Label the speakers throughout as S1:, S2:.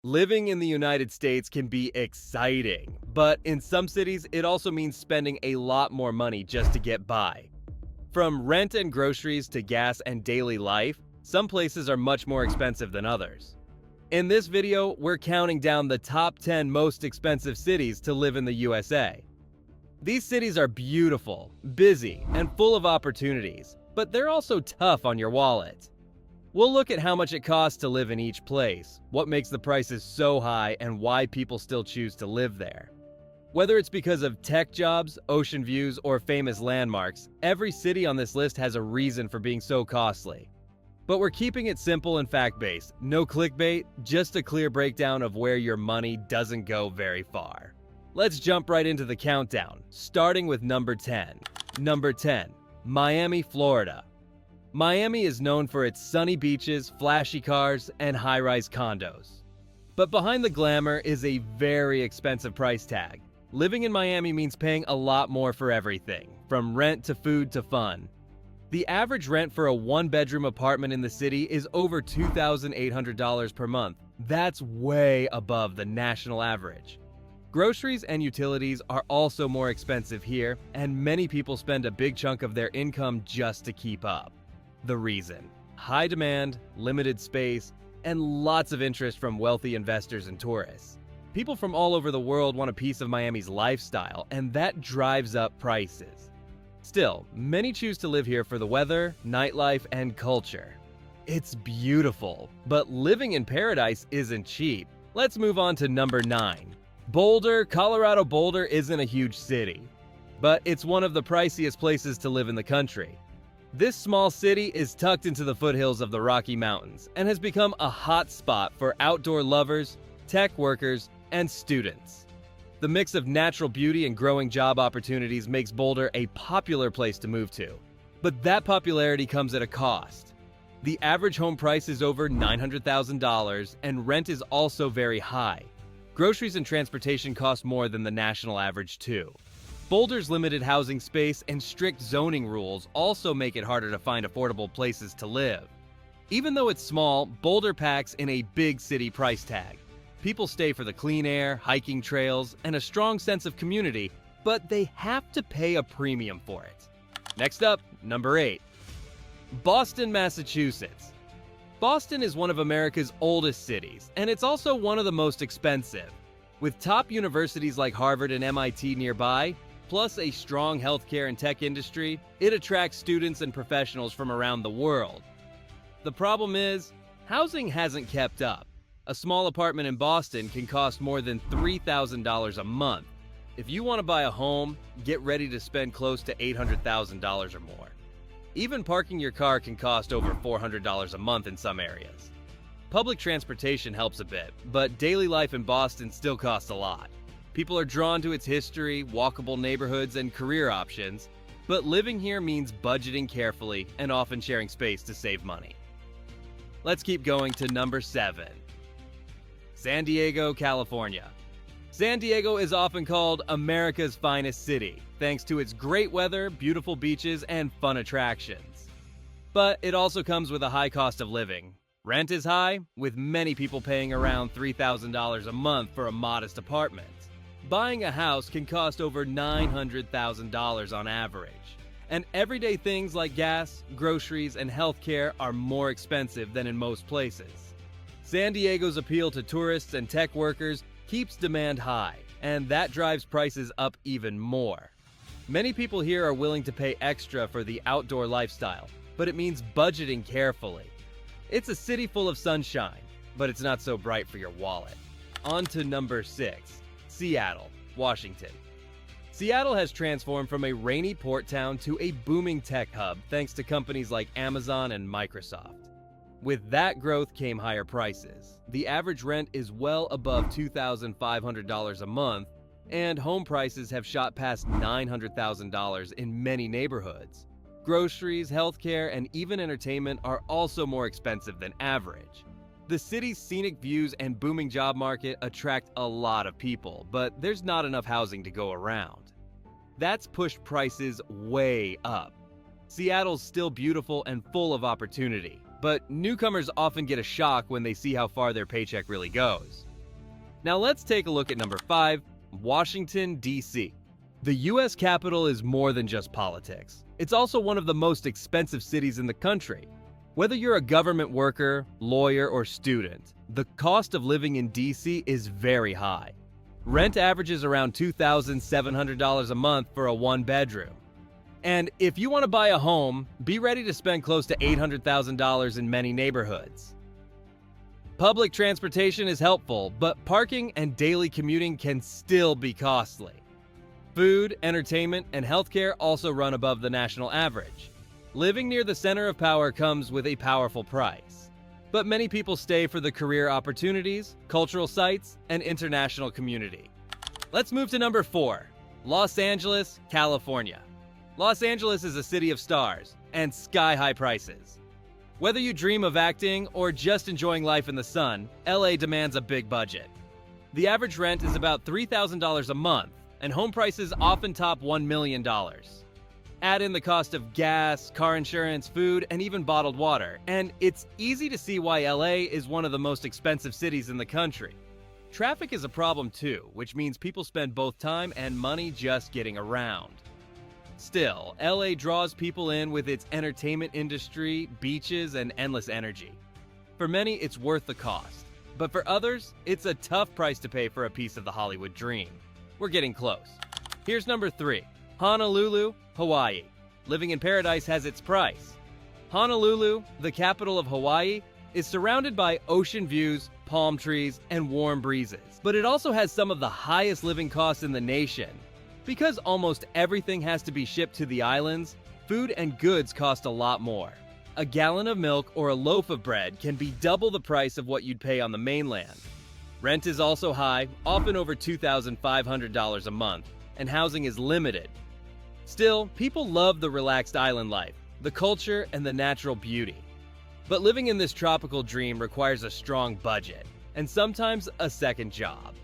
S1: Living in the United States can be exciting, but in some cities, it also means spending a lot more money just to get by. From rent and groceries to gas and daily life, some places are much more expensive than others. In this video, we're counting down the top 10 most expensive cities to live in the USA. These cities are beautiful, busy, and full of opportunities, but they're also tough on your wallet. We'll look at how much it costs to live in each place, what makes the prices so high, and why people still choose to live there. Whether it's because of tech jobs, ocean views, or famous landmarks, every city on this list has a reason for being so costly. But we're keeping it simple and fact-based, no clickbait, just a clear breakdown of where your money doesn't go very far. Let's jump right into the countdown, starting with number 10. Number 10, Miami, Florida. Miami is known for its sunny beaches, flashy cars, and high-rise condos. But behind the glamour is a very expensive price tag. Living in Miami means paying a lot more for everything, from rent to food to fun. The average rent for a one-bedroom apartment in the city is over $2,800 per month. That's way above the national average. Groceries and utilities are also more expensive here, and many people spend a big chunk of their income just to keep up. The reason: high demand, limited space, and lots of interest from wealthy investors and tourists. People from all over the world want a piece of Miami's lifestyle, and that drives up prices. Still, many choose to live here for the weather, nightlife, and culture. It's beautiful, but living in paradise isn't cheap. Let's move on to number 9. Boulder, Colorado. Boulder isn't a huge city, but it's one of the priciest places to live in the country. This small city is tucked into the foothills of the Rocky Mountains and has become a hot spot for outdoor lovers, tech workers, and students. The mix of natural beauty and growing job opportunities makes Boulder a popular place to move to. But that popularity comes at a cost. The average home price is over $900,000, and rent is also very high. Groceries and transportation cost more than the national average too. Boulder's limited housing space and strict zoning rules also make it harder to find affordable places to live. Even though it's small, Boulder packs in a big city price tag. People stay for the clean air, hiking trails, and a strong sense of community, but they have to pay a premium for it. Next up, number 8. Boston, Massachusetts. Boston is one of America's oldest cities, and it's also one of the most expensive. With top universities like Harvard and MIT nearby, plus a strong healthcare and tech industry, it attracts students and professionals from around the world. The problem is, housing hasn't kept up. A small apartment in Boston can cost more than $3,000 a month. If you want to buy a home, get ready to spend close to $800,000 or more. Even parking your car can cost over $400 a month in some areas. Public transportation helps a bit, but daily life in Boston still costs a lot. People are drawn to its history, walkable neighborhoods, and career options, but living here means budgeting carefully and often sharing space to save money. Let's keep going to number 7. San Diego, California. San Diego is often called America's finest city, thanks to its great weather, beautiful beaches, and fun attractions. But it also comes with a high cost of living. Rent is high, with many people paying around $3,000 a month for a modest apartment. Buying a house can cost over $900,000 on average. And everyday things like gas, groceries, and healthcare are more expensive than in most places. San Diego's appeal to tourists and tech workers keeps demand high, and that drives prices up even more. Many people here are willing to pay extra for the outdoor lifestyle, but it means budgeting carefully. It's a city full of sunshine, but it's not so bright for your wallet. On to number 6. Seattle, Washington. Seattle has transformed from a rainy port town to a booming tech hub thanks to companies like Amazon and Microsoft. With that growth came higher prices. The average rent is well above $2,500 a month, and home prices have shot past $900,000 in many neighborhoods. Groceries, healthcare, and even entertainment are also more expensive than average. The city's scenic views and booming job market attract a lot of people, but there's not enough housing to go around. That's pushed prices way up. Seattle's still beautiful and full of opportunity, but newcomers often get a shock when they see how far their paycheck really goes. Now let's take a look at number 5, Washington, D.C. The U.S. Capitol is more than just politics. It's also one of the most expensive cities in the country. Whether you're a government worker, lawyer, or student, the cost of living in D.C. is very high. Rent averages around $2,700 a month for a one-bedroom. And if you want to buy a home, be ready to spend close to $800,000 in many neighborhoods. Public transportation is helpful, but parking and daily commuting can still be costly. Food, entertainment, and healthcare also run above the national average. Living near the center of power comes with a powerful price. But many people stay for the career opportunities, cultural sites, and international community. Let's move to number 4, Los Angeles, California. Los Angeles is a city of stars and sky-high prices. Whether you dream of acting or just enjoying life in the sun, LA demands a big budget. The average rent is about $3,000 a month, and home prices often top $1 million. Add in the cost of gas, car insurance, food, and even bottled water, and it's easy to see why LA is one of the most expensive cities in the country. Traffic is a problem too, which means people spend both time and money just getting around. Still, LA draws people in with its entertainment industry, beaches, and endless energy. For many, it's worth the cost. But for others, it's a tough price to pay for a piece of the Hollywood dream. We're getting close. Here's number 3, Honolulu, Hawaii. Living in paradise has its price. Honolulu, the capital of Hawaii, is surrounded by ocean views, palm trees, and warm breezes. But it also has some of the highest living costs in the nation. Because almost everything has to be shipped to the islands, food and goods cost a lot more. A gallon of milk or a loaf of bread can be double the price of what you'd pay on the mainland. Rent is also high, often over $2,500 a month, and housing is limited. Still, people love the relaxed island life, the culture, and the natural beauty. But living in this tropical dream requires a strong budget, and sometimes a second job.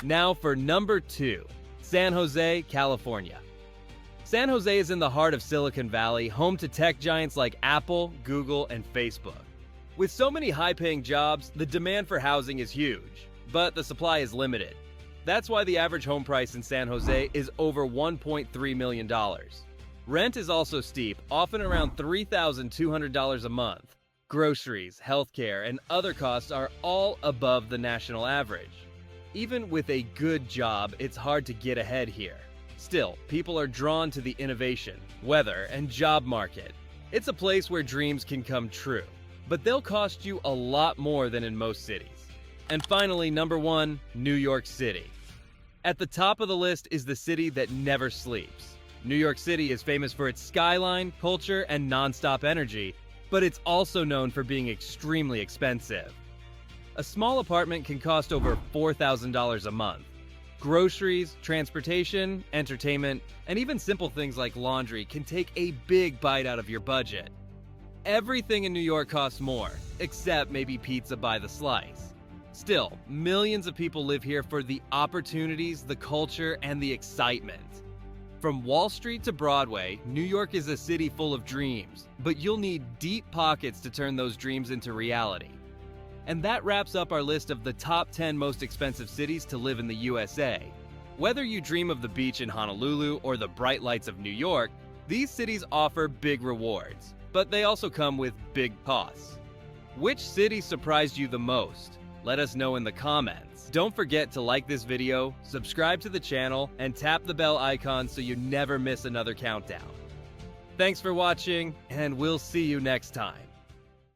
S1: Now for number 2, San Jose, California. San Jose is in the heart of Silicon Valley, home to tech giants like Apple, Google, and Facebook. With so many high-paying jobs, the demand for housing is huge, but the supply is limited. That's why the average home price in San Jose is over $1.3 million. Rent is also steep, often around $3,200 a month. Groceries, healthcare, and other costs are all above the national average. Even with a good job, it's hard to get ahead here. Still, people are drawn to the innovation, weather, and job market. It's a place where dreams can come true, but they'll cost you a lot more than in most cities. And finally, number 1, New York City. At the top of the list is the city that never sleeps. New York City is famous for its skyline, culture, and non-stop energy, but it's also known for being extremely expensive. A small apartment can cost over $4,000 a month. Groceries, transportation, entertainment, and even simple things like laundry can take a big bite out of your budget. Everything in New York costs more, except maybe pizza by the slice. Still, millions of people live here for the opportunities, the culture, and the excitement. From Wall Street to Broadway, New York is a city full of dreams, but you'll need deep pockets to turn those dreams into reality. And that wraps up our list of the top 10 most expensive cities to live in the USA. Whether you dream of the beach in Honolulu or the bright lights of New York, these cities offer big rewards, but they also come with big costs. Which city surprised you the most? Let us know in the comments. Don't forget to like this video, subscribe to the channel, and tap the bell icon so you never miss another countdown. Thanks for watching, and we'll see you next time.